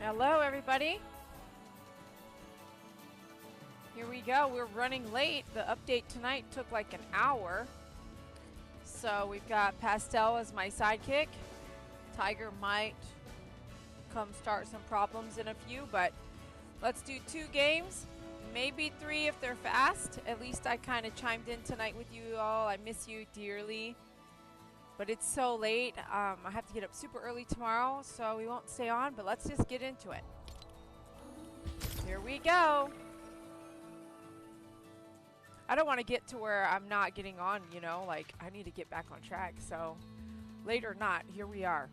Hello, everybody. Here we go. We're running late. The update tonight took like an hour. So we've got Pastel as my sidekick. Tiger might come start some problems in a few, but let's do 2 games. Maybe 3 if they're fast. At least I kind of chimed in tonight with you all. I miss you dearly. But it's so late. I have to get up super early tomorrow, so we won't stay on, but let's just get into it. Here we go. I don't want to get to where I'm not getting on, you know, like I need to get back on track. So late or not, here we are.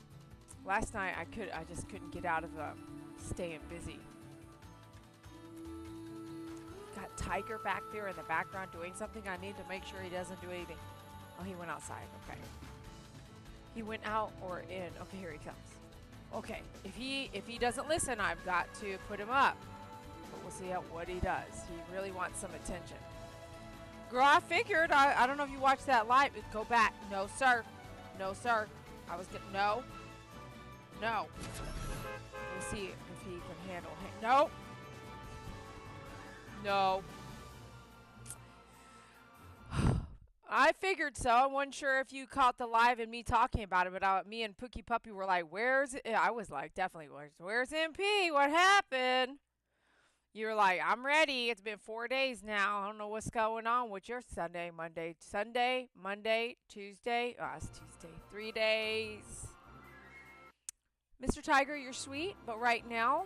Last night I just couldn't get out of staying busy. Got Tiger back there in the background doing something. I need to make sure he doesn't do anything. Oh, he went outside. Okay. He went out or in. Okay, here he comes. Okay, if he doesn't listen, I've got to put him up. But we'll see what he does. He really wants some attention. Girl, I figured. I don't know if you watched that live. Go back. No, sir. No, sir. I was getting no. No. We'll see if he can handle him. No. No. I figured so. I wasn't sure if you caught the live and me talking about it, but me and Pookie Puppy were like, where's it? I was like, definitely, where's MP? What happened? You were like, I'm ready. It's been 4 days now. I don't know what's going on with your Sunday, Monday, Tuesday. Oh, it's Tuesday. 3 days. Mr. Tiger, you're sweet, but right now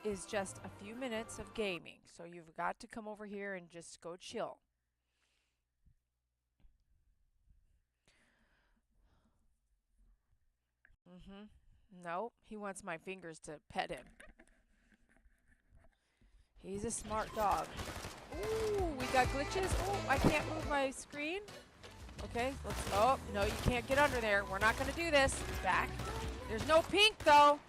is just a few minutes of gaming. So you've got to come over here and just go chill. Nope, he wants my fingers to pet him. He's a smart dog. Ooh, we got glitches. Oh, I can't move my screen. Okay, let's. Oh, no, you can't get under there. We're not going to do this. Back. There's no pink, though.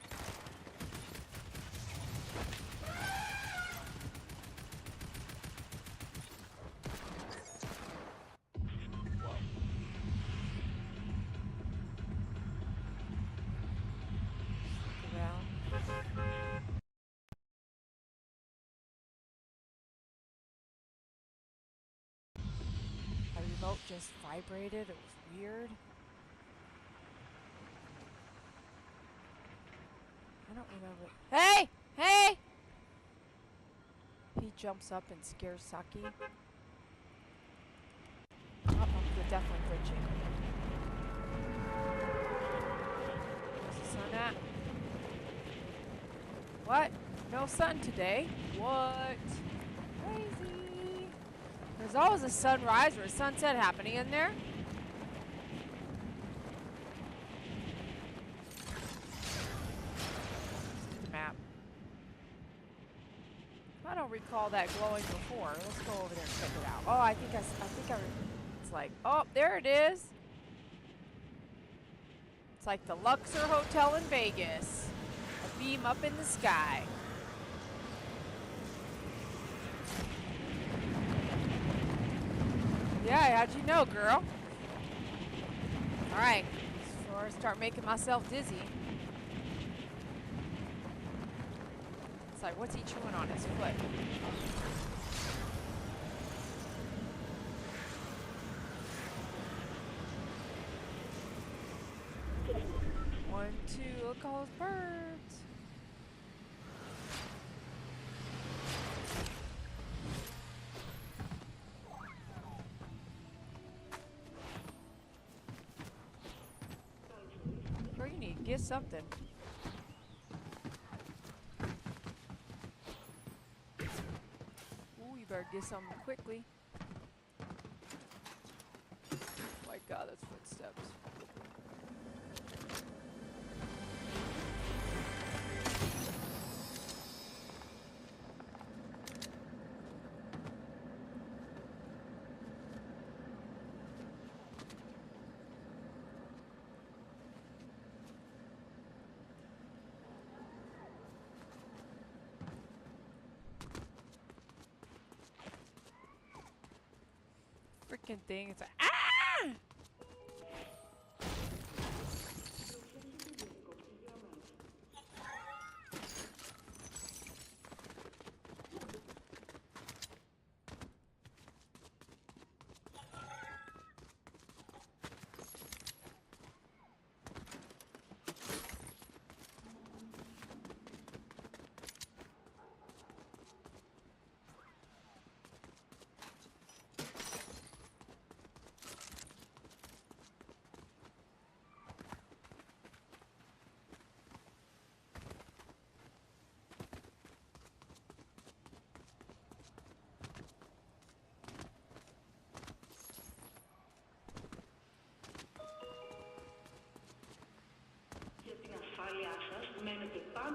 Remote just vibrated. It was weird. I don't remember. Hey! Hey! He jumps up and scares Saki. Uh-oh, you're definitely glitching. Where's the sun at? What? No sun today? What? Crazy. There's always a sunrise or a sunset happening in there. The map. I don't recall that glowing before. Let's go over there and check it out. Oh, I think it's like, oh, there it is. It's like the Luxor Hotel in Vegas. A beam up in the sky. Yeah, how'd you know, girl? Alright, before I start making myself dizzy. It's like, what's he chewing on his foot? One, two, look at all those birds. Get something. Ooh, you better get something quickly. Oh my God, that's footsteps. Freaking thing. It's like, ah!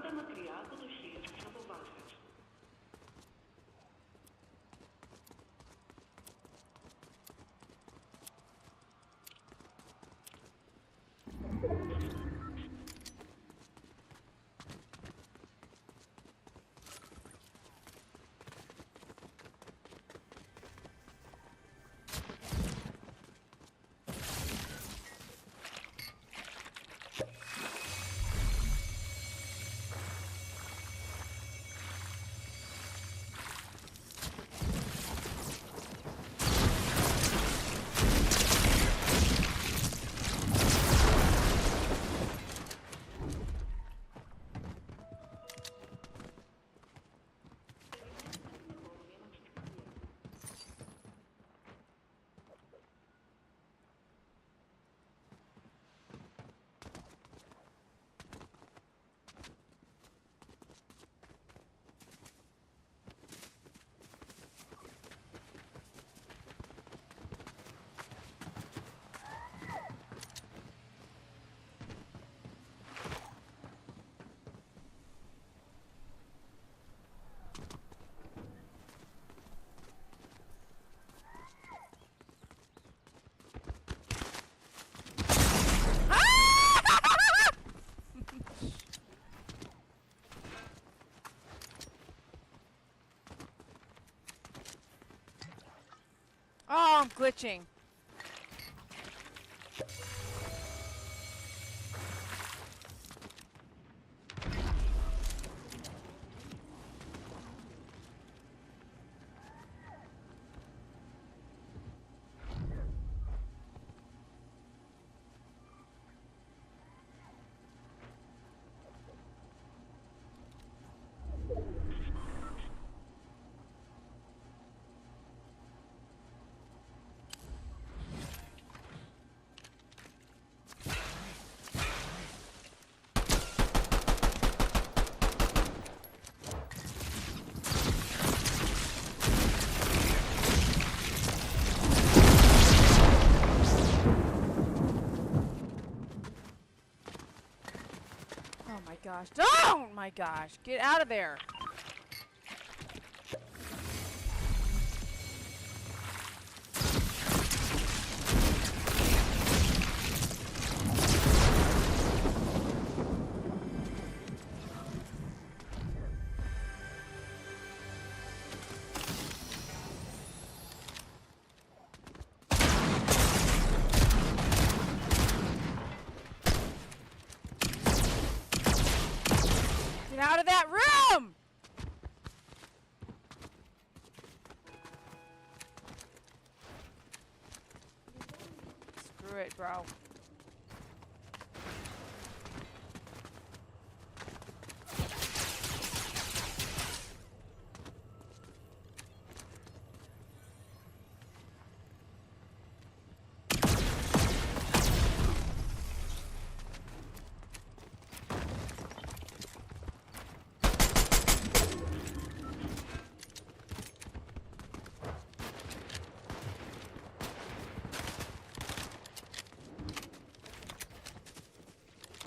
programa criado nos Ciências Selvagens. Oh, I'm glitching. Oh my gosh. Oh my gosh. Get out of there. Get out of that room! Screw it, bro.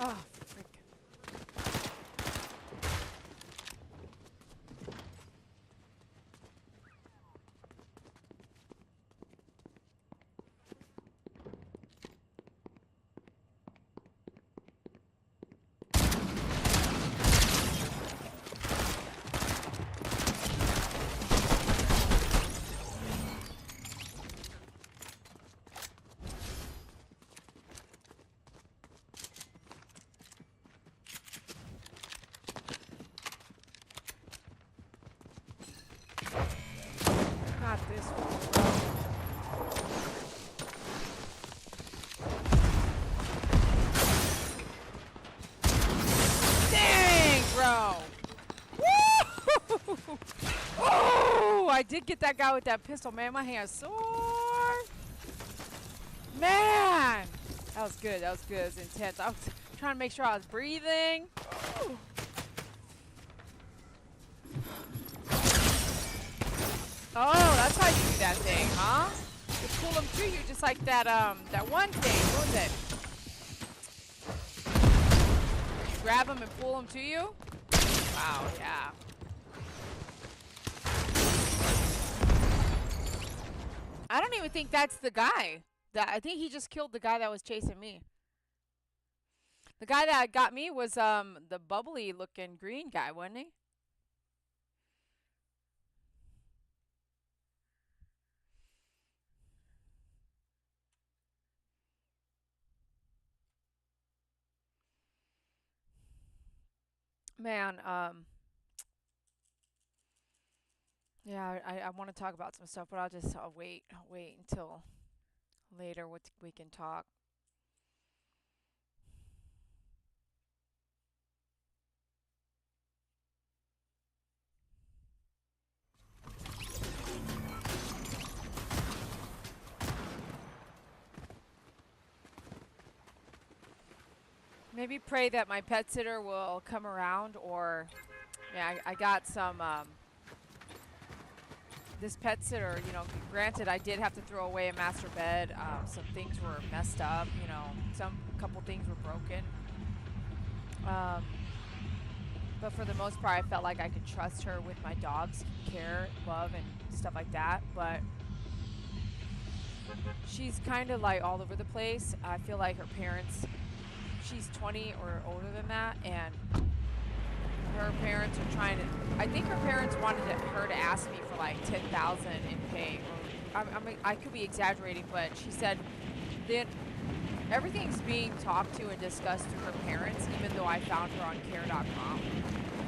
Oh, frick. Not this one. Dang, bro. Woo! Oh, I did get that guy with that pistol, man. My hand's sore. Man. That was good. That was good. It was intense. I was trying to make sure I was breathing. Ooh. Oh, that's how you do that thing, huh? You pull them to you just like that that one thing. What was it? You grab them and pull them to you? Wow, yeah. I don't even think that's the guy. I think he just killed the guy that was chasing me. The guy that got me was the bubbly looking green guy, wasn't he? Man, yeah, I want to talk about some stuff, but I'll wait until later we can talk. Maybe pray that my pet sitter will come around, or yeah, I got some this pet sitter, you know, granted I did have to throw away a master bed. Some things were messed up, you know, some couple things were broken. Um, but for the most part, I felt like I could trust her with my dog's care, love, and stuff like that. But she's kind of like all over the place. I feel like her parents, she's 20 or older than that, and her parents are trying to. I think her parents wanted her to ask me for like 10,000 in pay. Or I could be exaggerating, but she said that everything's being talked to and discussed through her parents, even though I found her on care.com.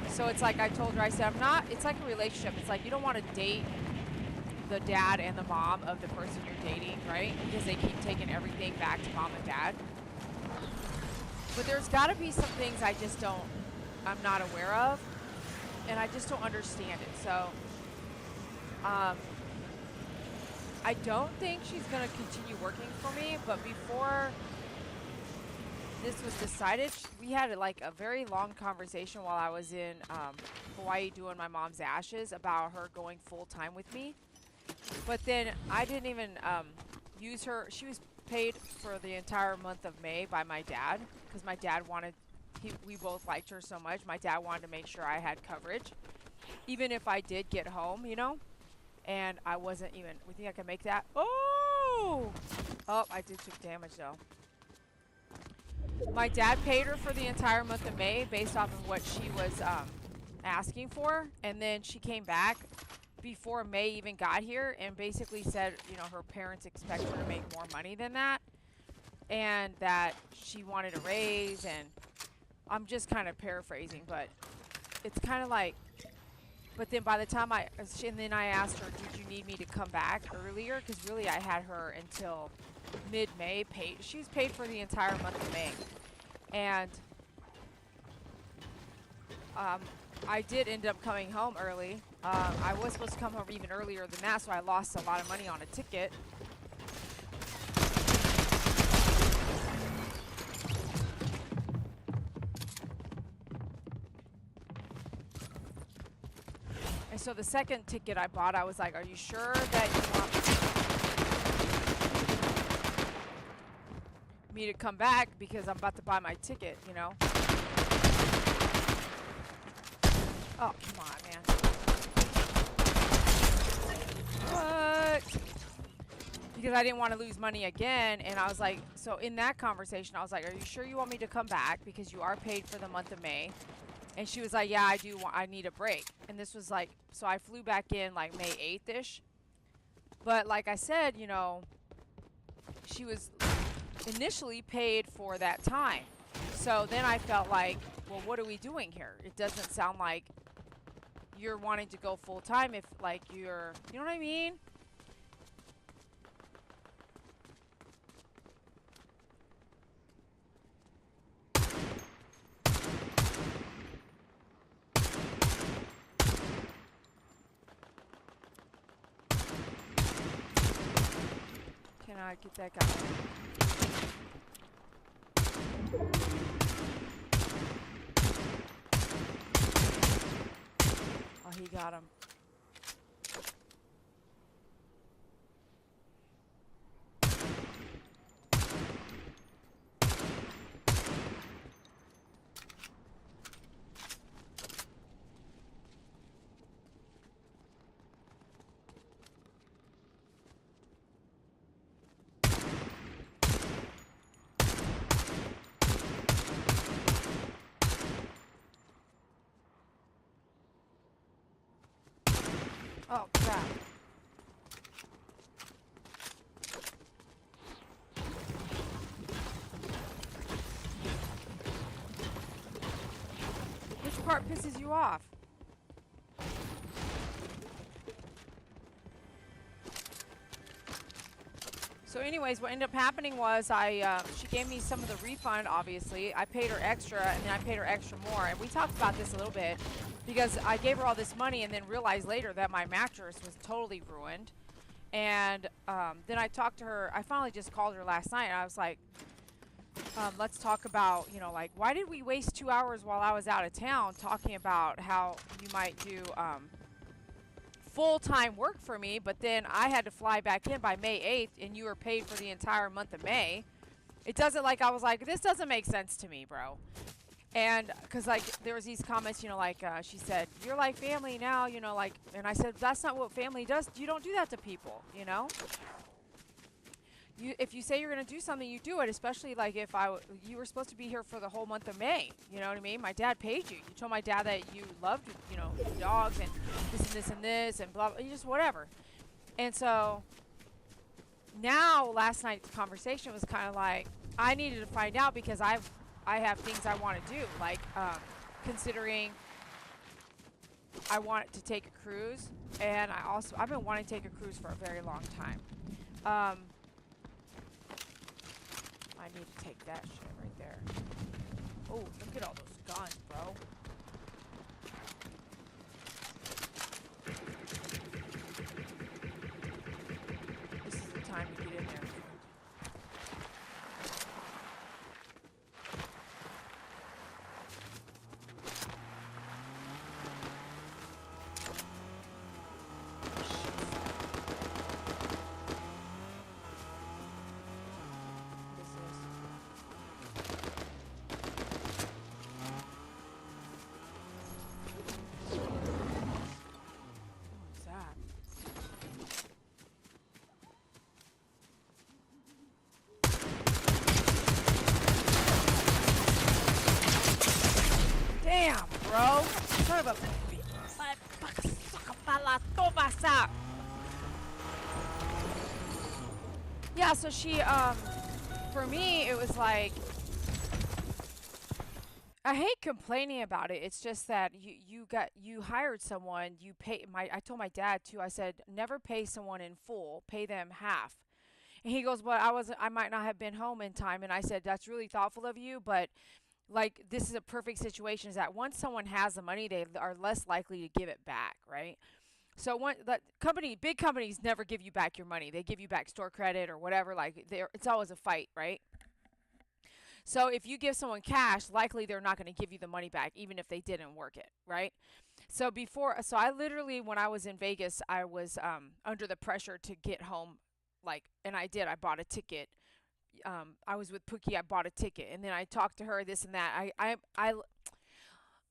So it's like I told her, I said, I'm not. It's like a relationship. It's like you don't want to date the dad and the mom of the person you're dating, right? Because they keep taking everything back to mom and dad. But there's got to be some things I'm not aware of, and I just don't understand it. So, I don't think she's going to continue working for me, but before this was decided, we had like a very long conversation while I was in Hawaii doing my mom's ashes about her going full time with me. But then I didn't even use her. She was paid for the entire month of May by my dad because my dad wanted, we both liked her so much. My dad wanted to make sure I had coverage, even if I did get home, you know. And I wasn't even. We think I can make that? Oh, I did take damage though. My dad paid her for the entire month of May based off of what she was asking for, and then she came back before May even got here and basically said, you know, her parents expect her to make more money than that, and that she wanted a raise. And I'm just kind of paraphrasing, but it's kind of like. But then by the time I asked her, did you need me to come back earlier? Because really I had her until mid-May paid. She was paid for the entire month of May. And I did end up coming home early. I was supposed to come home even earlier than that, so I lost a lot of money on a ticket. And so the second ticket I bought, I was like, are you sure that you want me to come back? Because I'm about to buy my ticket, you know? Oh, come on, man. What? Because I didn't want to lose money again. And I was like, so in that conversation, I was like, are you sure you want me to come back? Because you are paid for the month of May. And she was like, yeah, I do. I need a break. And this was like, so I flew back in like May 8th-ish. But like I said, you know, she was initially paid for that time. So then I felt like, well, what are we doing here? It doesn't sound like you're wanting to go full time if like you know what I mean? Can I get that guy? Oh, he got him. Oh, crap. Which part pisses you off? So anyways, what ended up happening was she gave me some of the refund, obviously. I paid her extra, and then I paid her extra more. And we talked about this a little bit because I gave her all this money and then realized later that my mattress was totally ruined. And then I talked to her. I finally just called her last night, and I was like, let's talk about, like, why did we waste 2 hours while I was out of town talking about how you might do full-time work for me, but then I had to fly back in by May 8th, and you were paid for the entire month of May. It doesn't, like, I was like, this doesn't make sense to me, bro. And because, like, there was these comments, like, she said, you're like family now, like, and I said, that's not what family does. You don't do that to people, if you say you're going to do something, you do it, especially, like, if you were supposed to be here for the whole month of May, you know what I mean? My dad paid you. You told my dad that you loved, dogs and this and blah, blah, just whatever. And so now last night's conversation was kind of like, I needed to find out because I have things I want to do, like considering I want to take a cruise, and I've been wanting to take a cruise for a very long time. I need to take that shit right there. Oh, look at all those guns, bro. This is the time to get in there. Damn, bro. Son of a... Yeah, so she, for me, it was like, I hate complaining about it. It's just that you hired someone, I told my dad too, I said, never pay someone in full, pay them half. And he goes, well, I might not have been home in time. And I said, that's really thoughtful of you, but like, this is a perfect situation, is that once someone has the money, they are less likely to give it back, right? So big companies never give you back your money. They give you back store credit or whatever. Like, it's always a fight, right? So if you give someone cash, likely they're not going to give you the money back, even if they didn't work it, right? So I literally, when I was in Vegas, I was under the pressure to get home, like, and I did. I bought a ticket. I was with Pookie. I bought a ticket, and then I talked to her, this and that.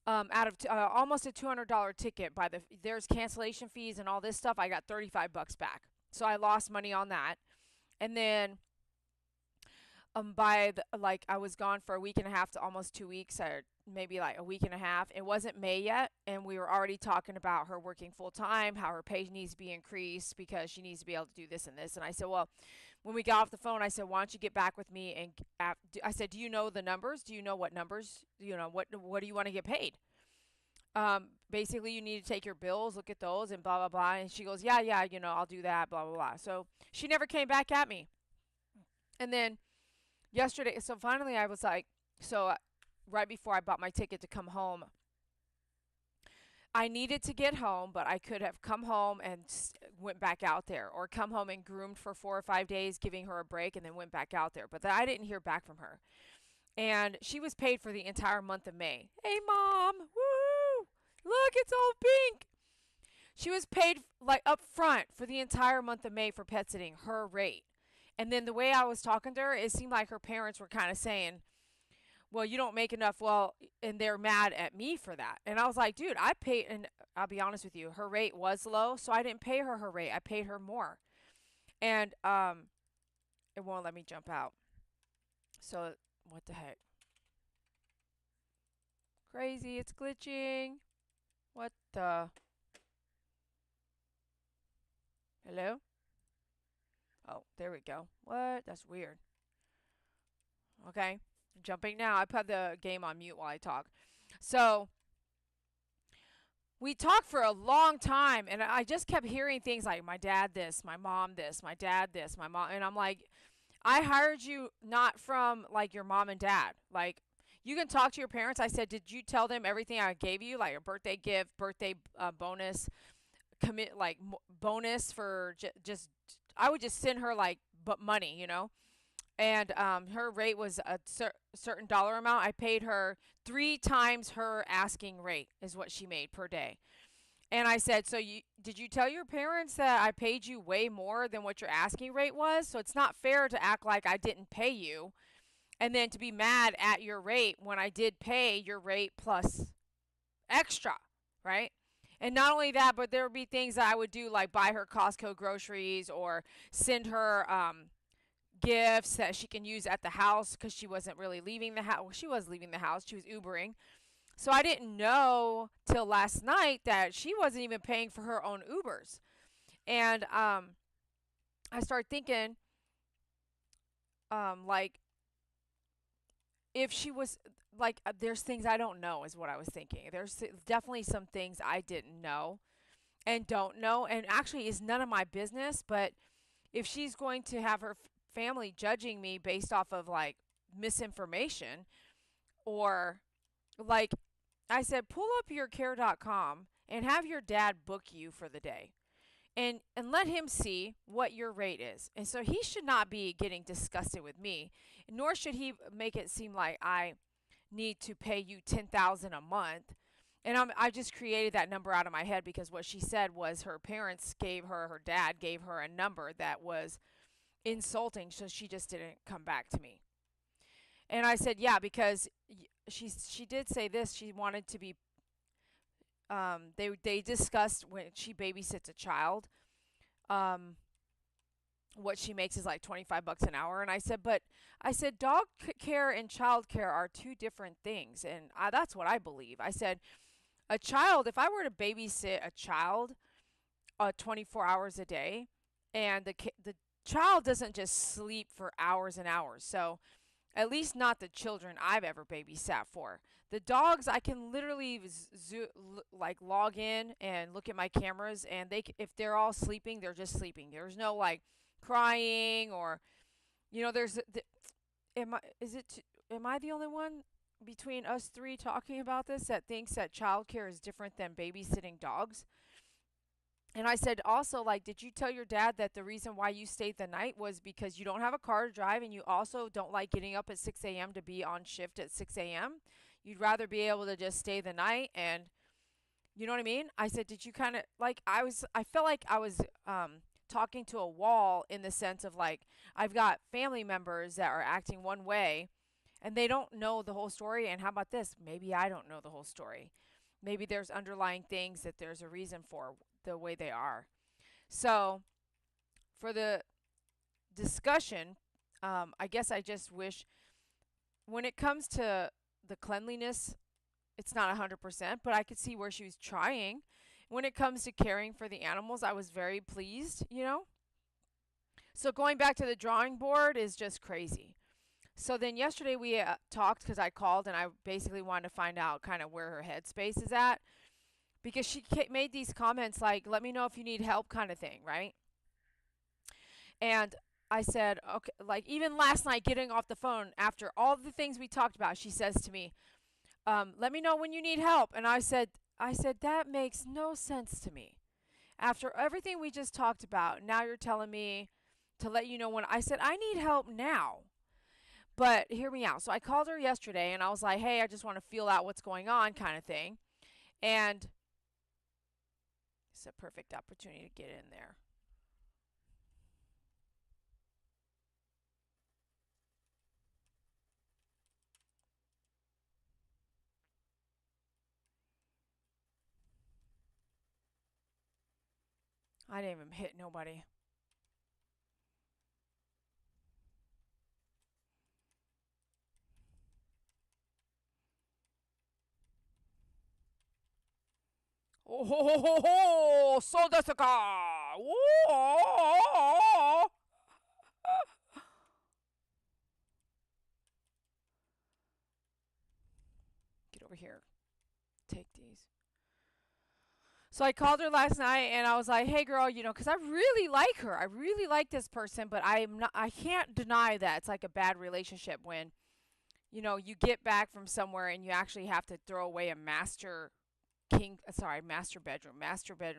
Out of almost a $200 ticket, there's cancellation fees and all this stuff, I got $35 back. So I lost money on that, and then I was gone for a week and a half to almost 2 weeks, or maybe like a week and a half. It wasn't May yet, and we were already talking about her working full time, how her pay needs to be increased because she needs to be able to do this and this. And I said, well, when we got off the phone, I said, why don't you get back with me? And I said, do you know the numbers? Do you know what numbers? What do you want to get paid? Basically, you need to take your bills, look at those, and blah, blah, blah. And she goes, yeah, I'll do that, blah, blah, blah. So she never came back at me. And then yesterday, so finally I was like, right before I bought my ticket to come home, I needed to get home, but I could have come home and went back out there, or come home and groomed for 4 or 5 days, giving her a break, and then went back out there. But I didn't hear back from her. And she was paid for the entire month of May. Hey, Mom! Woo! Look, it's all pink! She was paid, like, up front for the entire month of May for pet sitting, her rate. And then the way I was talking to her, it seemed like her parents were kind of saying, well, you don't make enough, and they're mad at me for that. And I was like, dude, I paid, and I'll be honest with you, her rate was low, so I didn't pay her rate. I paid her more. And it won't let me jump out. So, what the heck? Crazy, it's glitching. What the? Hello? Oh, there we go. What? That's weird. Okay. Jumping now. I put the game on mute while I talk. So we talked for a long time, and I just kept hearing things like my dad this, my mom this, my dad this, my mom. And I'm like, I hired you not from like your mom and dad. Like, you can talk to your parents. I said, did you tell them everything I gave you, like a birthday gift, birthday bonus, commit like bonus for just I would just send her like but money, and her rate was a certain dollar amount. I paid her 3 times her asking rate is what she made per day. And I said, so did you tell your parents that I paid you way more than what your asking rate was? So it's not fair to act like I didn't pay you and then to be mad at your rate when I did pay your rate plus extra, right? And not only that, but there would be things that I would do like buy her Costco groceries or send her gifts that she can use at the house because she wasn't really leaving the house. Well, she was leaving the house. She was Ubering. So I didn't know till last night that she wasn't even paying for her own Ubers. And I started thinking, like, if she was like, there's things I don't know, is what I was thinking. There's definitely some things I didn't know and don't know, and actually is none of my business. But if she's going to have her family judging me based off of like misinformation, or like I said, pull up your care.com and have your dad book you for the day. And let him see what your rate is. And so he should not be getting disgusted with me, nor should he make it seem like I need to pay you 10,000 a month. And I just created that number out of my head because what she said was her parents gave her, her dad gave her a number that was insulting, so she just didn't come back to me. And I said, yeah, because she did say this. She wanted to be. They discussed when she babysits a child. Um, what she makes is like $25 an hour, and I said dog care and child care are two different things, and that's what I believe. I said a child, if I were to babysit a child 24 hours a day, and the child doesn't just sleep for hours and hours. So at least not the children I've ever babysat for. The dogs, I can literally like log in and look at my cameras, and if they're all sleeping, they're just sleeping. There's no like crying or there's am I the only one between us three talking about this that thinks that childcare is different than babysitting dogs? And I said also, like, did you tell your dad that the reason why you stayed the night was because you don't have a car to drive and you also don't like getting up at 6 a.m. to be on shift at 6 a.m.? You'd rather be able to just stay the night, and you know what I mean? I said, did you kind of like, I felt like I was talking to a wall in the sense of like, I've got family members that are acting one way and they don't know the whole story. And how about this? Maybe I don't know the whole story. Maybe there's underlying things that there's a reason for the way they are. So, for the discussion, I guess I just wish when it comes to the cleanliness, it's not 100%, but I could see where she was trying. When it comes to caring for the animals, I was very pleased. So, going back to the drawing board is just crazy. So then yesterday we talked because I called and I basically wanted to find out kind of where her headspace is at, because she made these comments like, let me know if you need help, kind of thing, right? And I said, okay, like even last night getting off the phone after all the things we talked about, she says to me, let me know when you need help. And I said, that makes no sense to me. After everything we just talked about, now you're telling me to let you know when. I said, I need help now. But hear me out. So I called her yesterday and I was like, hey, I just want to feel out what's going on, kind of thing. And it's a perfect opportunity to get in there. I didn't even hit nobody. Oh, ho, ho, ho, ho! So desu ka! Get over here. Take these. So I called her last night and I was like, "Hey girl, cuz I really like her. I really like this person, but I can't deny that it's like a bad relationship when, you get back from somewhere and you actually have to throw away a master bedroom,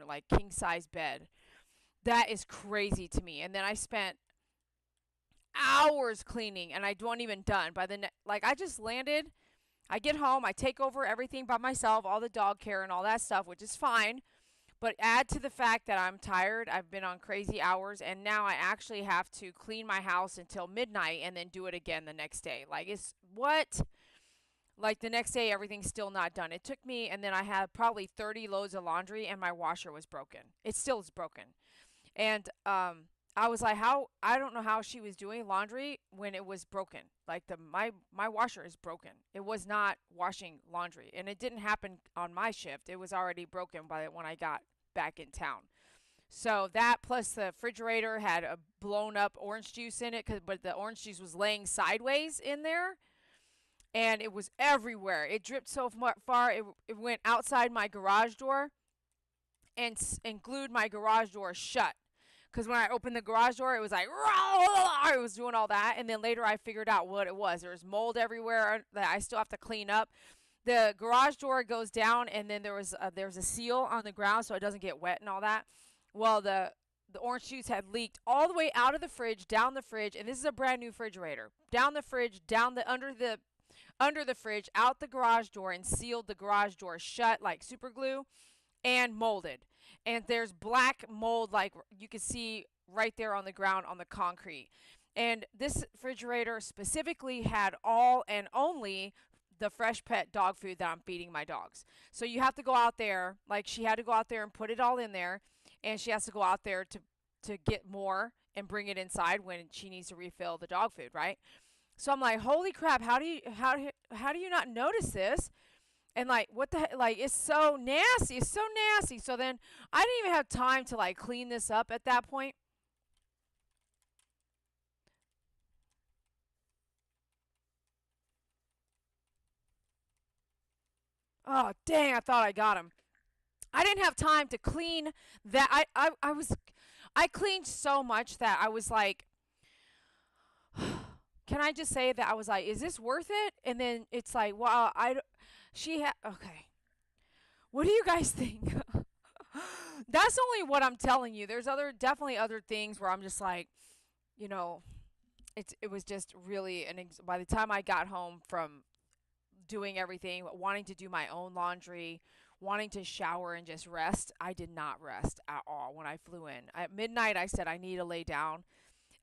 like king size bed. That is crazy to me. And then I spent hours cleaning and I don't even done by like I just landed. I get home, I take over everything by myself, all the dog care and all that stuff, which is fine. But add to the fact that I'm tired, I've been on crazy hours, and now I actually have to clean my house until midnight and then do it again the next day. Like, it's what? Like, the next day, everything's still not done. It took me, and then I had probably 30 loads of laundry, and my washer was broken. It still is broken. And I was like, how? I don't know how she was doing laundry when it was broken. Like my washer is broken. It was not washing laundry, and it didn't happen on my shift. It was already broken by when I got back in town. So that plus the refrigerator had a blown up orange juice in it, but the orange juice was laying sideways in there, and it was everywhere. It dripped so far it went outside my garage door and glued my garage door shut. Because when I opened the garage door, it was like, it was doing all that. And then later I figured out what it was. There was mold everywhere that I still have to clean up. The garage door goes down, and then there's a seal on the ground so it doesn't get wet and all that. Well, the orange juice had leaked all the way out of the fridge, down the fridge, and this is a brand new refrigerator. Down the fridge, down the under the fridge, out the garage door, and sealed the garage door shut like super glue, and molded. And there's black mold, like you can see right there on the ground on the concrete. And this refrigerator specifically had all and only the fresh pet dog food that I'm feeding my dogs. So you have to go out there, like she had to go out there and put it all in there, and she has to go out there to get more and bring it inside when she needs to refill the dog food, right? So I'm like, holy crap, how do you not notice this? And like, what the heck? Like, it's so nasty. It's so nasty. So then I didn't even have time to like clean this up at that point. Oh, dang, I thought I got him. I didn't have time to clean that. I cleaned so much that I was like, can I just say that I was like, is this worth it? And then it's like, well, okay. What do you guys think? That's only what I'm telling you. There's definitely other things where I'm just like, you know, it was just really by the time I got home from doing everything, wanting to do my own laundry, wanting to shower and just rest, I did not rest at all when I flew in. At midnight, I said I need to lay down.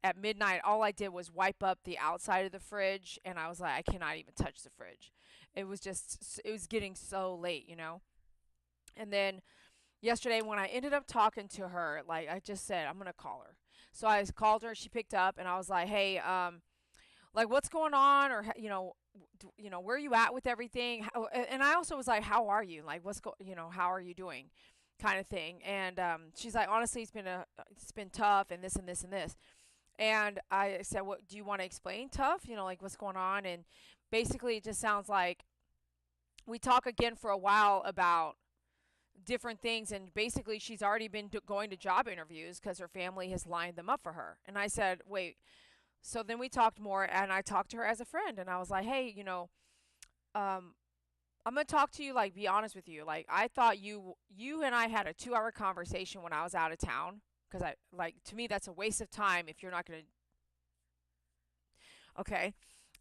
At midnight, all I did was wipe up the outside of the fridge, and I was like, I cannot even touch the fridge. It was getting so late. And then yesterday, when I ended up talking to her, like I just said, I'm gonna call her. So I called her, she picked up, and I was like, hey, like what's going on, or where are you at with everything? And I also was like, how are you? Like, how are you doing? Kind of thing. And she's like, honestly, it's been tough, and this and this and this. And I said, what do you want to explain? Tough, like what's going on? And basically, it just sounds like we talk again for a while about different things, and basically she's already been going to job interviews because her family has lined them up for her. And I said, wait. So then we talked more, and I talked to her as a friend, and I was like, hey, um I'm gonna talk to you, like, be honest with you. Like, I thought you and I had a 2-hour conversation when I was out of town, because I, like, to me that's a waste of time if you're not gonna. Okay.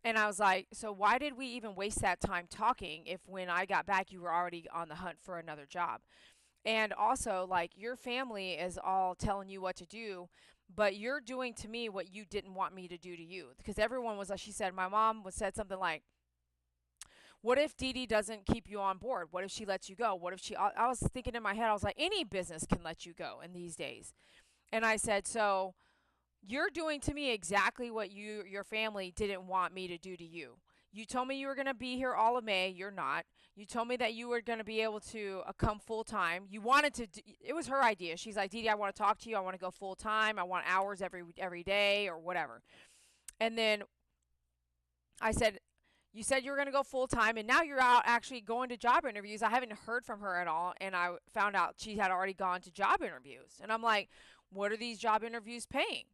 And I was like, so why did we even waste that time talking if when I got back you were already on the hunt for another job? And also, like, your family is all telling you what to do, but you're doing to me what you didn't want me to do to you. Because everyone was like, she said, my mom was said something like, what if Dee Dee doesn't keep you on board? What if she lets you go? What if I was thinking in my head, I was like, any business can let you go in these days. And I said, so you're doing to me exactly what your family didn't want me to do to you. You told me you were going to be here all of May. You're not. You told me that you were going to be able to come full time. You wanted to. It was her idea. She's like, Dee Dee, I want to talk to you. I want to go full time. I want hours every day or whatever. And then I said, you said you were going to go full time, and now you're out actually going to job interviews. I haven't heard from her at all, and I found out she had already gone to job interviews. And I'm like, what are these job interviews paying?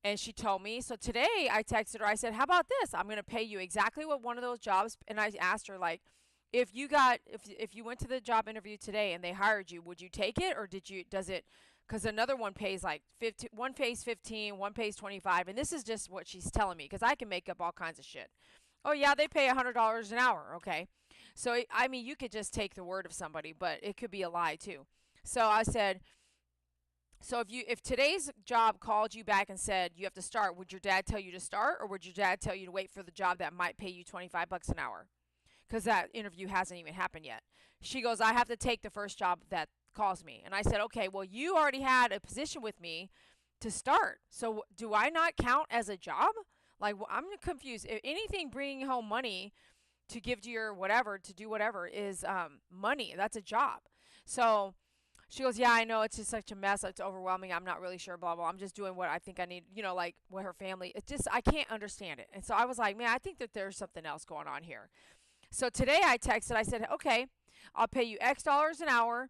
And she told me. So today I texted her. I said, how about this? I'm going to pay you exactly what one of those jobs. And I asked her, like, if you went to the job interview today and they hired you, would you take it, or does it, because another one pays like 15, one pays 15, one pays 25, and this is just what she's telling me, because I can make up all kinds of shit. Oh yeah, they pay $100 an hour. Okay. So I mean, you could just take the word of somebody, but it could be a lie too. So I said, so if today's job called you back and said you have to start, would your dad tell you to start, or would your dad tell you to wait for the job that might pay you $25 an hour? Because that interview hasn't even happened yet. She goes, I have to take the first job that calls me. And I said, okay, well, you already had a position with me to start. So do I not count as a job? Like, well, I'm confused. If anything bringing home money to give to your whatever, to do whatever, is money. That's a job. So she goes, yeah, I know. It's just such a mess. It's overwhelming. I'm not really sure, blah, blah. I'm just doing what I think I need, like what her family. It's just, I can't understand it. And so I was like, man, I think that there's something else going on here. So today I texted, I said, okay, I'll pay you X dollars an hour,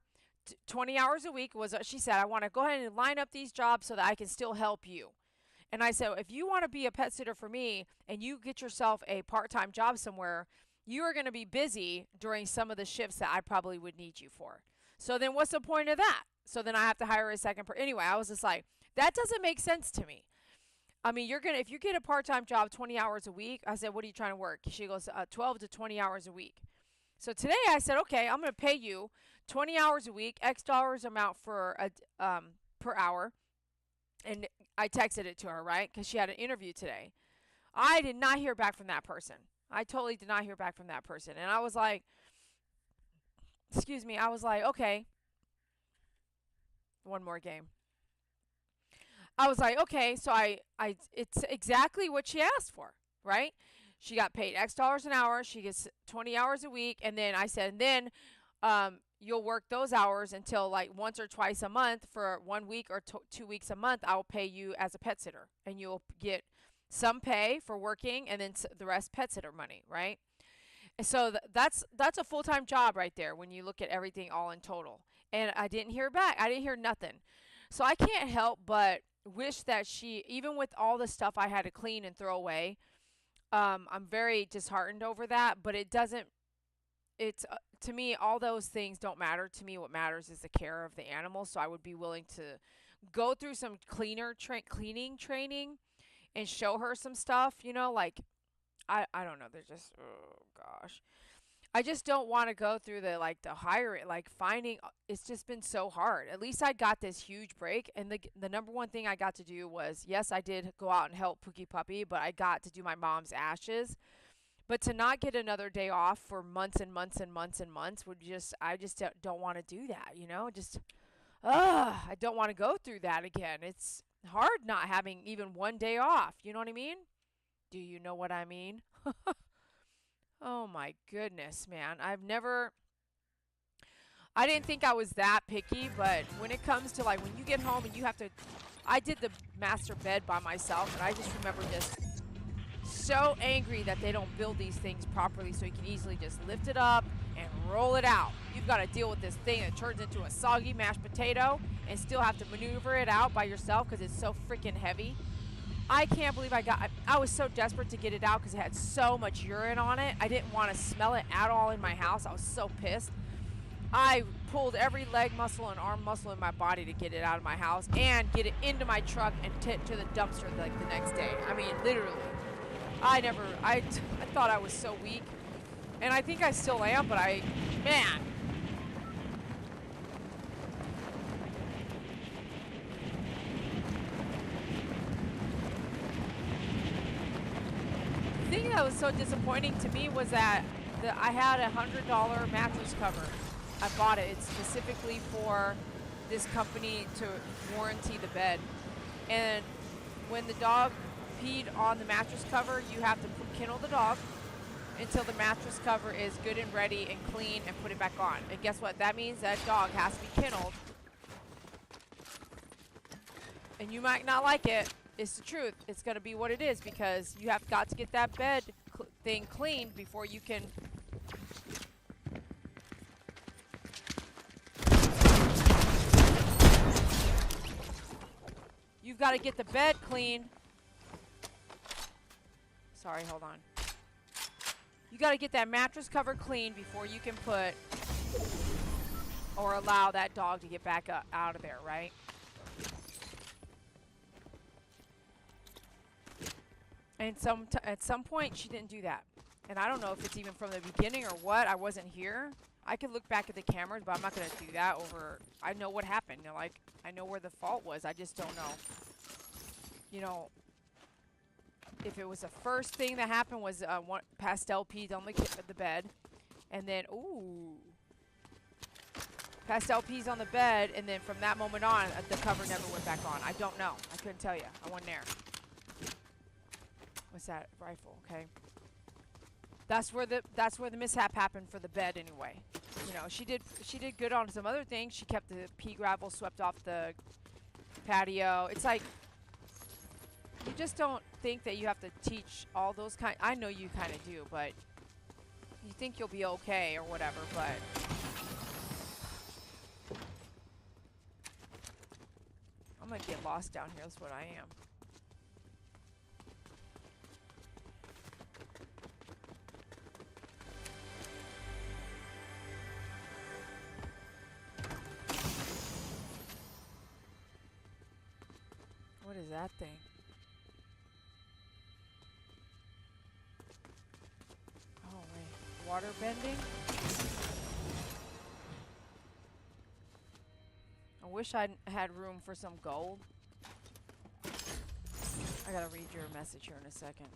20 hours a week was what she said. I want to go ahead and line up these jobs so that I can still help you. And I said, if you want to be a pet sitter for me and you get yourself a part-time job somewhere, you are going to be busy during some of the shifts that I probably would need you for. So then what's the point of that? So then I have to hire a second person. Anyway, I was just like, that doesn't make sense to me. I mean, if you get a part-time job 20 hours a week, I said, what are you trying to work? She goes, 12 to 20 hours a week. So today I said, okay, I'm going to pay you 20 hours a week, X dollars amount for per hour. And I texted it to her, right? Because she had an interview today. I did not hear back from that person. I totally did not hear back from that person. And I was like, okay. One more game. I was like, okay, so it's exactly what she asked for, right? She got paid X dollars an hour. She gets 20 hours a week. And then I said, and then you'll work those hours until like once or twice a month for 1 week or 2 weeks a month. I'll pay you as a pet sitter, and you'll get some pay for working, and then the rest pet sitter money, right? And so that's a full-time job right there when you look at everything all in total. And I didn't hear back. I didn't hear nothing. So I can't help but wish that she, even with all the stuff I had to clean and throw away, I'm very disheartened over that. But it doesn't. It's to me, all those things don't matter. To me, what matters is the care of the animal. So I would be willing to go through some cleaning training and show her some stuff. Like I don't know. They're just, oh gosh. I just don't want to go through the hiring, finding. It's just been so hard. At least I got this huge break, and the number one thing I got to do was, yes, I did go out and help Pookie Puppy, but I got to do my mom's ashes. But to not get another day off for months and months and months and months I just don't want to do that. I don't want to go through that again. It's hard not having even one day off. You know what I mean? Do you know what I mean? Oh my goodness, man. I didn't think I was that picky, but when it comes to when you get home and you have to, I did the master bed by myself, and I just remember just so angry that they don't build these things properly so you can easily just lift it up and roll it out. You've got to deal with this thing that turns into a soggy mashed potato and still have to maneuver it out by yourself because it's so freaking heavy. I can't believe I was so desperate to get it out because it had so much urine on it. I didn't want to smell it at all in my house. I was so pissed. I pulled every leg muscle and arm muscle in my body to get it out of my house and get it into my truck and to the dumpster the next day. I mean, literally. I thought I was so weak. And I think I still am, but man. The thing that was so disappointing to me was that I had a $100 mattress cover. I bought it. It's specifically for this company to warranty the bed. And when the dog peed on the mattress cover, you have to kennel the dog. until the mattress cover is good and ready and clean, and put it back on. And guess what? That means that dog has to be kenneled. And you might not like it. It's the truth. It's going to be what it is, because you have got to get that bed thing cleaned before you can. You've got to get the bed cleaned. Sorry, hold on. You got to get that mattress cover clean before you can put or allow that dog to get back up, out of there, right? And at some point, she didn't do that. And I don't know if it's even from the beginning or what. I wasn't here. I could look back at the cameras, but I'm not going to do that over. I know what happened. You know, like, I know where the fault was. I just don't know. You know, if it was the first thing that happened was one Pastel peed on the bed. And then, ooh. Pastel pees on the bed. And then from that moment on, the cover never went back on. I don't know. I couldn't tell you. I wasn't there. What's that? Rifle, okay. That's where the mishap happened for the bed anyway. You know, she did good on some other things. She kept the pea gravel swept off the patio. It's like you just don't think that you have to teach all those kind. I know you kind of do, but you think you'll be okay or whatever, but I'm gonna get lost down here. That's what I am. What is that thing? Oh, wait. Water bending? I wish I had room for some gold. I gotta read your message here in a second.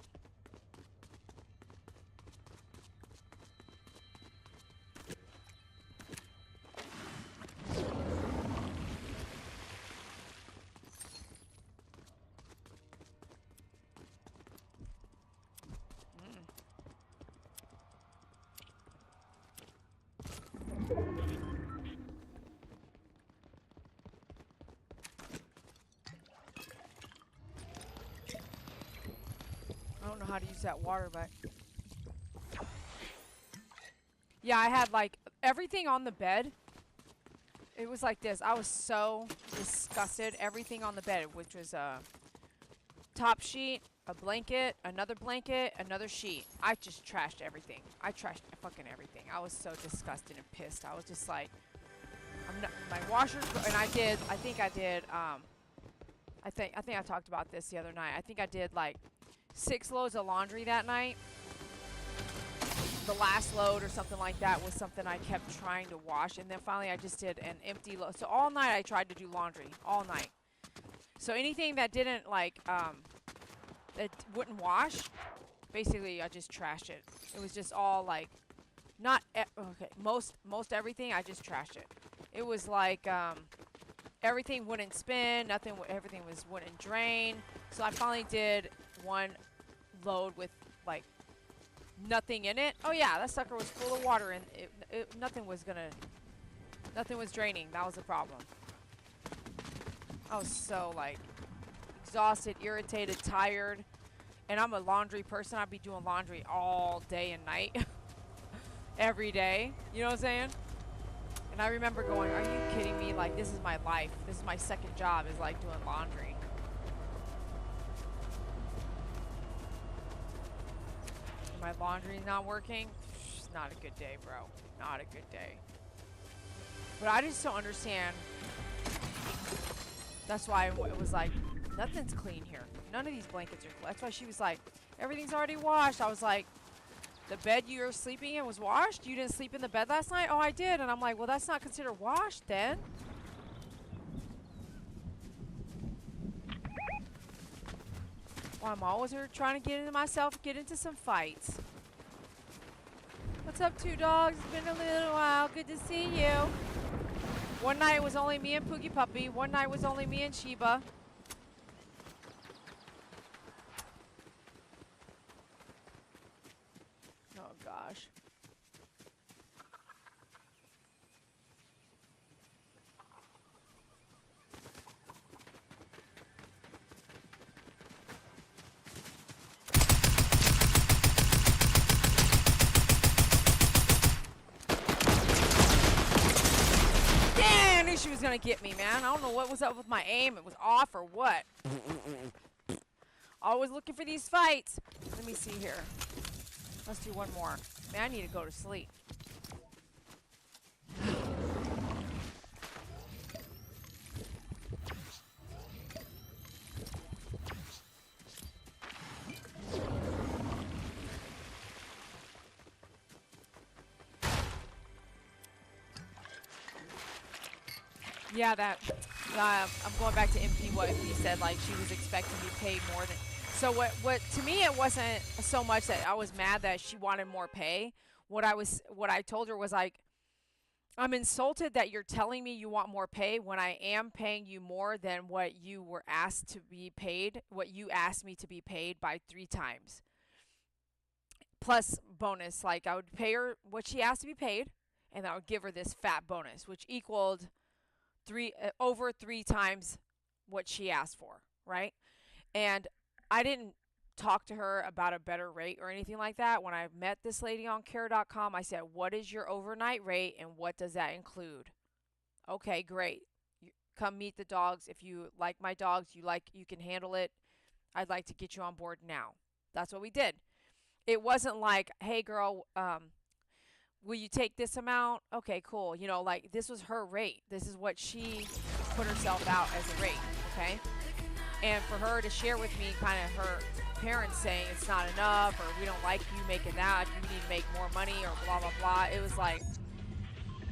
I don't know how to use that water, but yeah, I had like everything on the bed. It was like this. I was so disgusted. Everything on the bed, which was a top sheet, a blanket, another sheet. I just trashed everything. I trashed fucking everything. I was so disgusted and pissed. I was just like, I'm not, my washer, and I think I talked about this the other night. I think I did like 6 loads of laundry that night. The last load or something like that was something I kept trying to wash, and then finally I just did an empty load. So all night I tried to do laundry, all night. So anything that didn't like, that wouldn't wash, basically I just trashed it. It was just all like, not, okay, most everything, I just trashed it. It was like, everything wouldn't spin, everything wouldn't drain. So I finally did one load with like nothing in it. Oh yeah, that sucker was full of water, and nothing was draining. That was the problem. I was so like exhausted, irritated, tired, and I'm a laundry person. I'd be doing laundry all day and night, every day. You know what I'm saying? And I remember going, "Are you kidding me? Like, this is my life. This is my second job, is like doing laundry." My laundry's not working. It's not a good day, bro. Not a good day. But I just don't understand. That's why it was like, nothing's clean here. None of these blankets are clean. That's why she was like, everything's already washed. I was like, the bed you were sleeping in was washed? You didn't sleep in the bed last night? Oh, I did. And I'm like, well, that's not considered washed then. Well, I'm always here trying to get into some fights. What's up, two dogs? It's been a little while. Good to see you. One night it was only me and Poogie Puppy. One night was only me and Sheba. No, knew she was gonna get me, man. I don't know what was up with my aim. It was off or what. Always looking for these fights. Let me see here. Let's do one more. Man, I need to go to sleep. Yeah, I'm going back to MP what he said, like she was expecting to be paid more than. So what to me it wasn't so much that I was mad that she wanted more pay. What I told her was like, I'm insulted that you're telling me you want more pay when I am paying you more than what you were asked to be paid, what you asked me to be paid by 3 times. Plus bonus, like I would pay her what she asked to be paid, and I would give her this fat bonus, which equaled over 3 times what she asked for, right? And I didn't talk to her about a better rate or anything like that. When I met this lady on care.com, I said, "What is your overnight rate and what does that include?" Okay, great. Come meet the dogs. If you like my dogs, you can handle it. I'd like to get you on board now. That's what we did. It wasn't like, "Hey girl, will you take this amount?" Okay, cool. You know, like this was her rate. This is what she put herself out as a rate, okay? And for her to share with me kind of her parents saying it's not enough, or we don't like you making that, you need to make more money, or blah, blah, blah. It was like,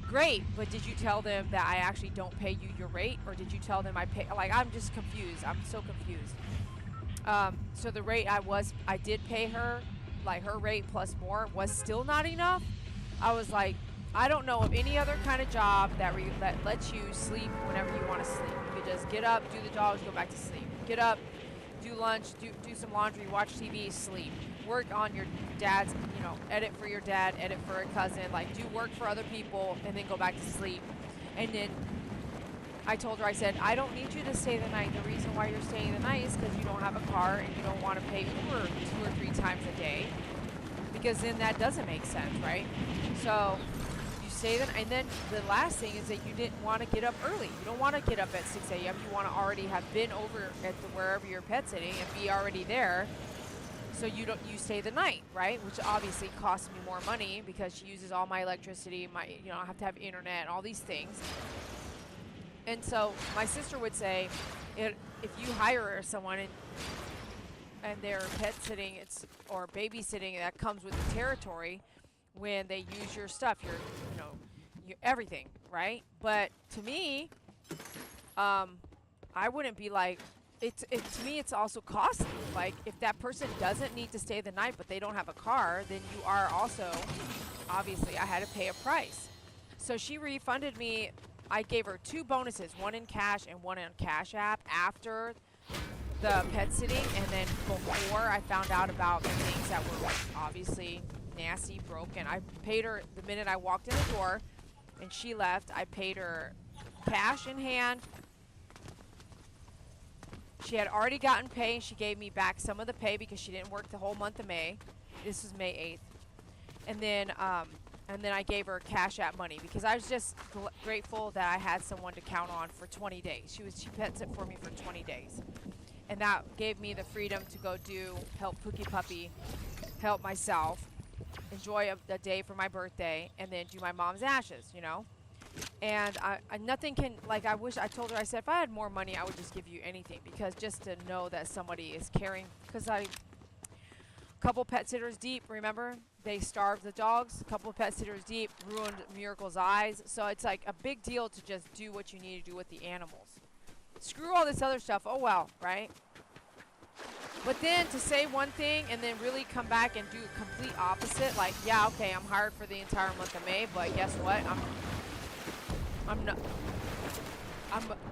great, but did you tell them that I actually don't pay you your rate? Or did you tell them I pay? Like, I'm just confused. I'm so confused. So the rate I did pay her, like her rate plus more, was still not enough. I was like, I don't know of any other kind of job that lets you sleep whenever you want to sleep. You could just get up, do the dogs, go back to sleep. Get up, do lunch, do some laundry, watch TV, sleep. Work on your dad's, edit for your dad, edit for a cousin. Like, do work for other people and then go back to sleep. And then I told her, I said, I don't need you to stay the night. The reason why you're staying the night is because you don't have a car and you don't want to pay Uber 2 or 3 times a day. Because then that doesn't make sense, right? So you stay the night. And then the last thing is that you didn't want to get up early. You don't want to get up at 6 a.m. You want to already have been over at wherever your pet's sitting and be already there. So you stay the night, right? Which obviously costs me more money because she uses all my electricity. I have to have internet and all these things. And so my sister would say, if you hire someone and they're pet sitting, or babysitting, that comes with the territory when they use your stuff, your everything, right? But to me, I wouldn't be like, to me, it's also costly. Like, if that person doesn't need to stay the night, but they don't have a car, then you are also, obviously, I had to pay a price. So she refunded me. I gave her 2 bonuses, one in cash and one in Cash App after the pet sitting, and then before I found out about the things that were obviously nasty, broken. I paid her the minute I walked in the door and she left. I paid her cash in hand. She had already gotten pay, and she gave me back some of the pay because she didn't work the whole month of May. This is May 8th. And then I gave her Cash App money because I was just grateful that I had someone to count on for 20 days. She pets it for me for 20 days. And that gave me the freedom to go help Pookie Puppy, help myself, enjoy a day for my birthday, and then do my mom's ashes, And nothing can, like, I told her, I said, if I had more money, I would just give you anything, because just to know that somebody is caring, because couple pet sitters deep, remember? They starved the dogs. A couple pet sitters deep ruined Miracle's eyes. So it's like a big deal to just do what you need to do with the animals. Screw all this other stuff. Oh well, right? But then to say one thing and then really come back and do complete opposite, like, yeah, okay, I'm hired for the entire month of May, but guess what? I'm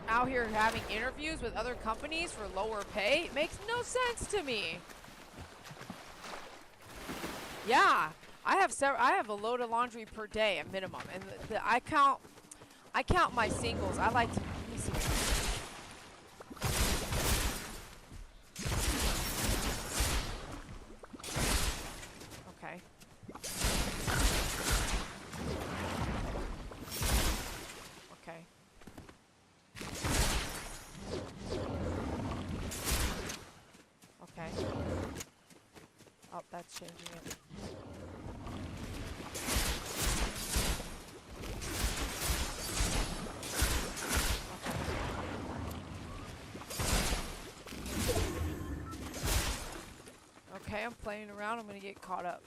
out here having interviews with other companies for lower pay. It makes no sense to me. Yeah, I have a load of laundry per day at minimum, and I count my singles. I like to. Let me see. Okay. Okay. it's changing it. Okay, I'm playing around. I'm gonna get caught up.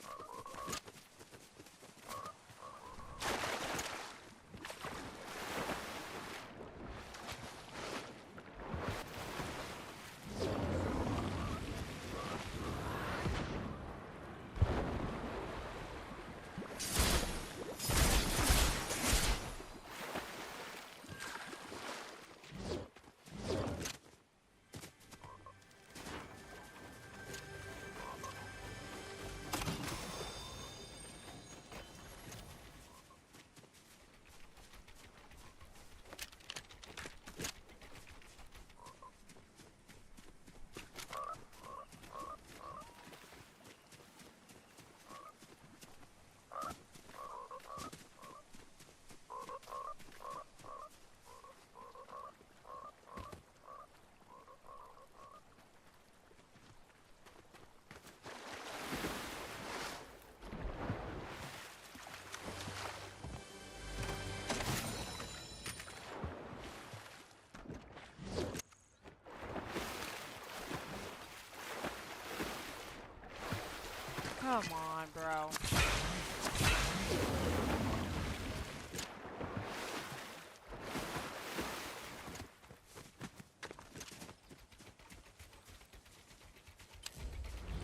Come on, bro.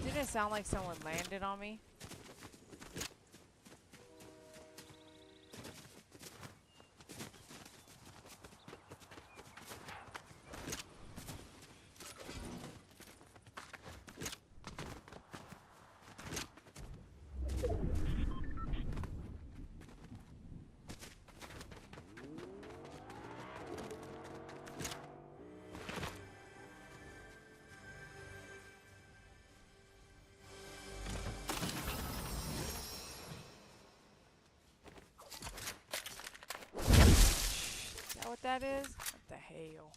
Didn't it sound like someone landed on me? Is that what that is? What the hell?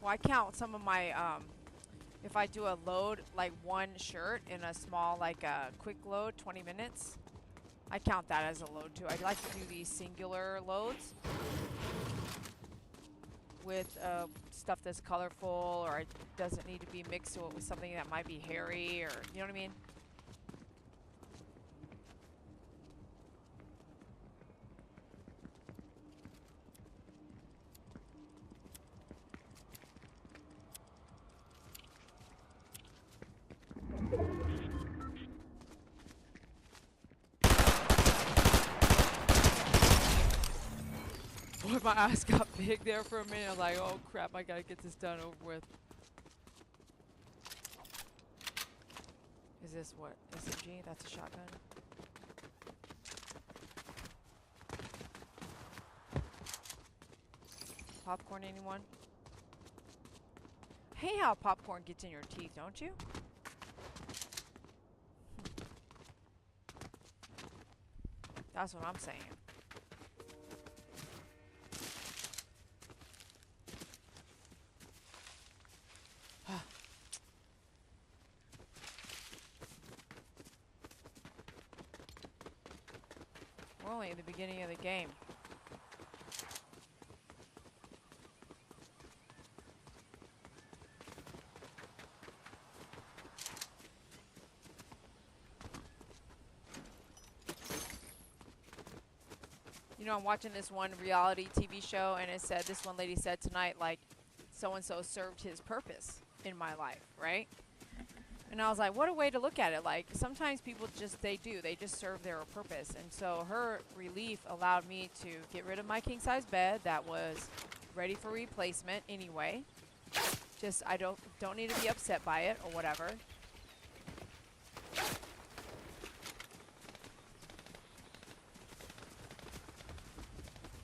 Well, I count some of my, if I do a load, like one shirt in a small, like a quick load, 20 minutes, I count that as a load too. I like to do these singular loads with stuff that's colorful, or it doesn't need to be mixed with something that might be hairy, or, you know what I mean? Boy, my eyes got big there for a minute. I'm like, oh crap, I gotta get this done over with. Is this what? SMG? That's a shotgun? Popcorn, anyone? I hate how popcorn gets in your teeth, don't you? That's what I'm saying. We're only at the beginning of the game. You know, I'm watching this one reality TV show, and it said, this one lady said tonight, like, so-and-so served his purpose in my life, right? And I was like, what a way to look at it. Like, sometimes people just, they just serve their purpose. And so her relief allowed me to get rid of my king-size bed that was ready for replacement anyway. Just I don't need to be upset by it or whatever.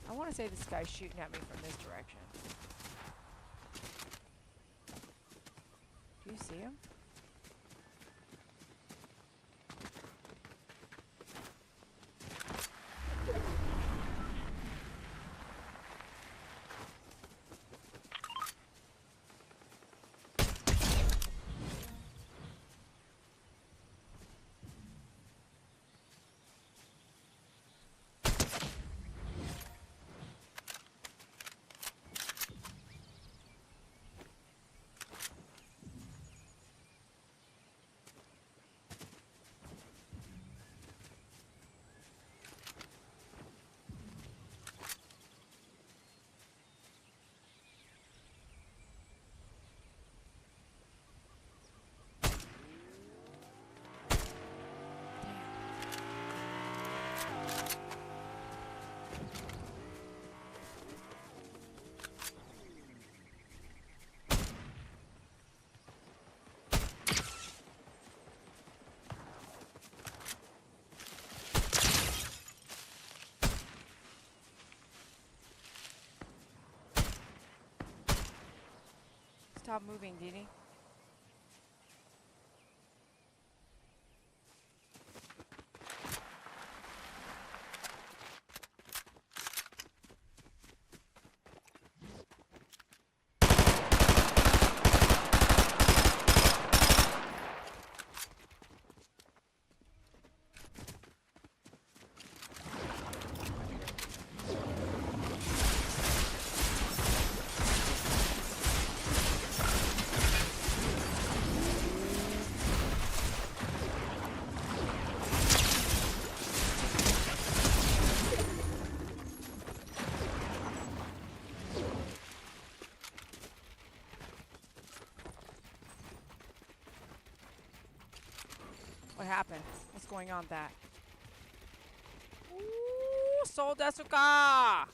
I want to say this guy's shooting at me from this direction. Do you see him? Stop moving, Dini. What happened? What's going on with that? Ooh, Soul Desuka!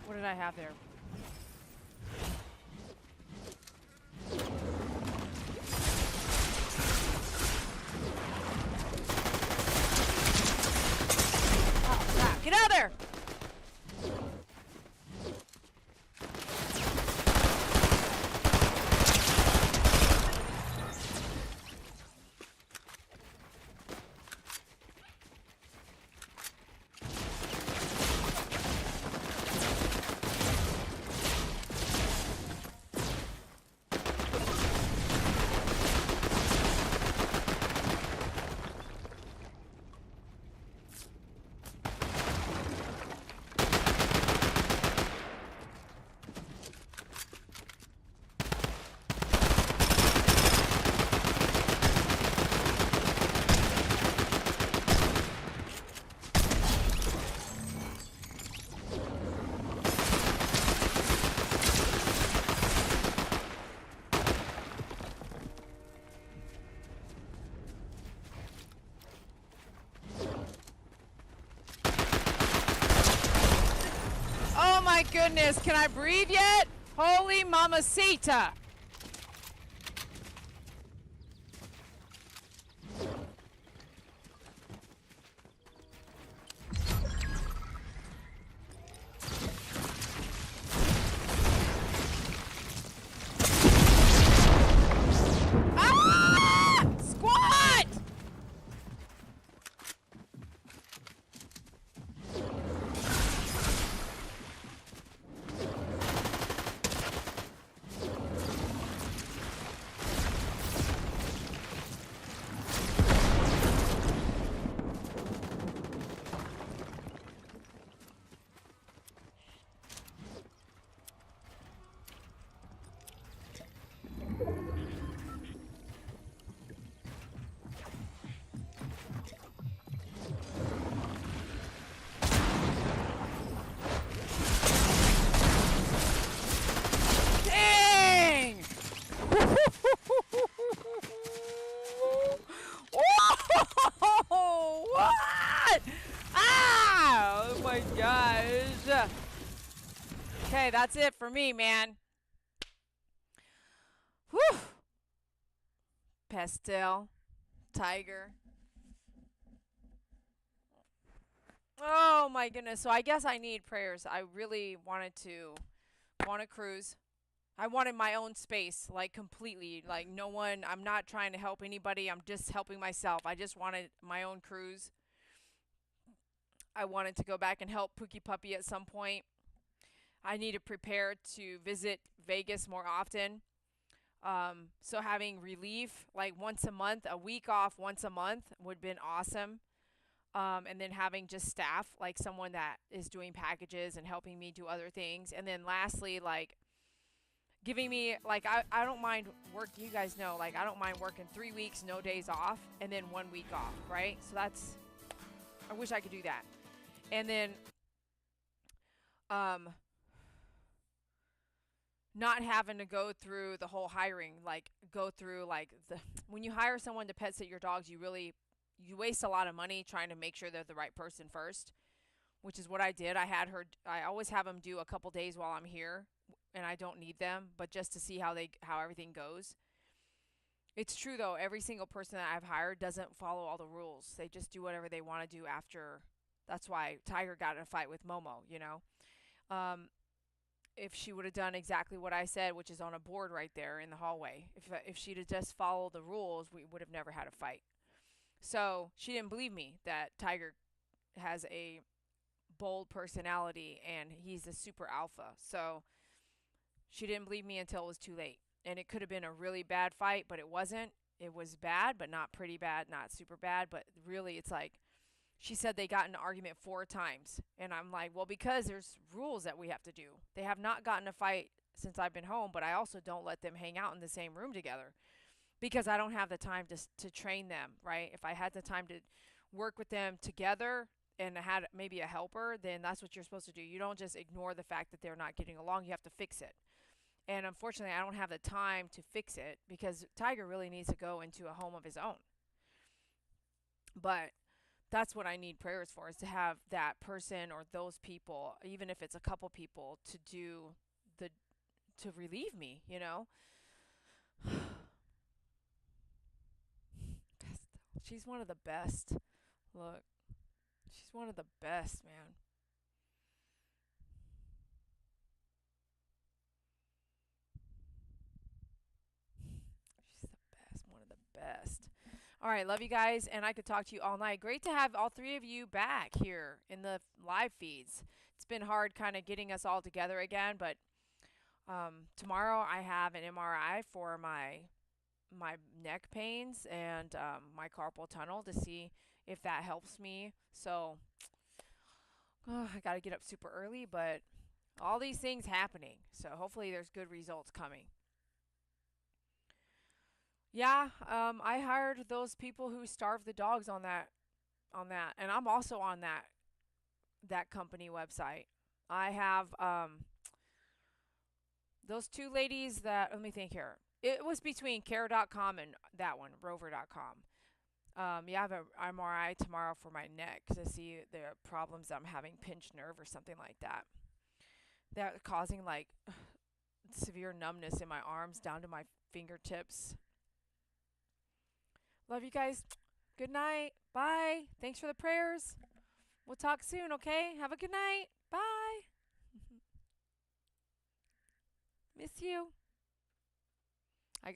What did I have there? Oh, crap. Get out of there! Oh my goodness, can I breathe yet? Holy mamacita! Ah! Squat! that's it for me, man. Whew. Pastel, Tiger. Oh my goodness. So I guess I need prayers. I really wanted to go on a cruise. I wanted my own space, like completely. Like no one, I'm not trying to help anybody. I'm just helping myself. I just wanted my own cruise. I wanted to go back and help Pookie Puppy at some point. I need to prepare to visit Vegas more often. So having relief like once a month, a week off once a month would have been awesome. And then having just staff, like someone that is doing packages and helping me do other things. And then lastly, like giving me, like, I don't mind work. You guys know, like, I don't mind working 3 weeks, no days off, and then 1 week off, right? So I wish I could do that. And then, um, not having to go through the whole hiring, like go through like when you hire someone to pet sit your dogs, you waste a lot of money trying to make sure they're the right person first, which is what I did. I always have them do a couple days while I'm here, and I don't need them, but just to see how everything goes. It's true though, every single person that I've hired doesn't follow all the rules. They just do whatever they want to do after. That's why Tiger got in a fight with Momo. Um, if she would have done exactly what I said, which is on a board right there in the hallway, if she'd have just followed the rules, we would have never had a fight. So she didn't believe me that Tiger has a bold personality and he's a super alpha. So she didn't believe me until it was too late. And it could have been a really bad fight, but it wasn't. It was bad, but not pretty bad, not super bad. But really, it's like she said they got in an argument 4 times. And I'm like, well, because there's rules that we have to do. They have not gotten a fight since I've been home, but I also don't let them hang out in the same room together because I don't have the time to train them, right? If I had the time to work with them together and had maybe a helper, then that's what you're supposed to do. You don't just ignore the fact that they're not getting along. You have to fix it. And unfortunately, I don't have the time to fix it because Tiger really needs to go into a home of his own. But that's what I need prayers for, is to have that person or those people, even if it's a couple people, the to relieve me. She's one of the best. Look, she's one of the best, man. She's the best, one of the best. All right, love you guys, and I could talk to you all night. Great to have all three of you back here in the live feeds. It's been hard kind of getting us all together again, but tomorrow I have an MRI for my neck pains and my carpal tunnel to see if that helps me. So I got to get up super early, but all these things happening. So hopefully there's good results coming. Yeah, I hired those people who starve the dogs on that, and I'm also on that company website. I have those two ladies that, let me think here. It was between care.com and that one, rover.com. Yeah, I have an MRI tomorrow for my neck to see the problems I'm having, pinched nerve or something like that. That causing like severe numbness in my arms down to my fingertips. Love you guys. Good night. Bye. Thanks for the prayers. We'll talk soon, okay? Have a good night. Bye. Miss you.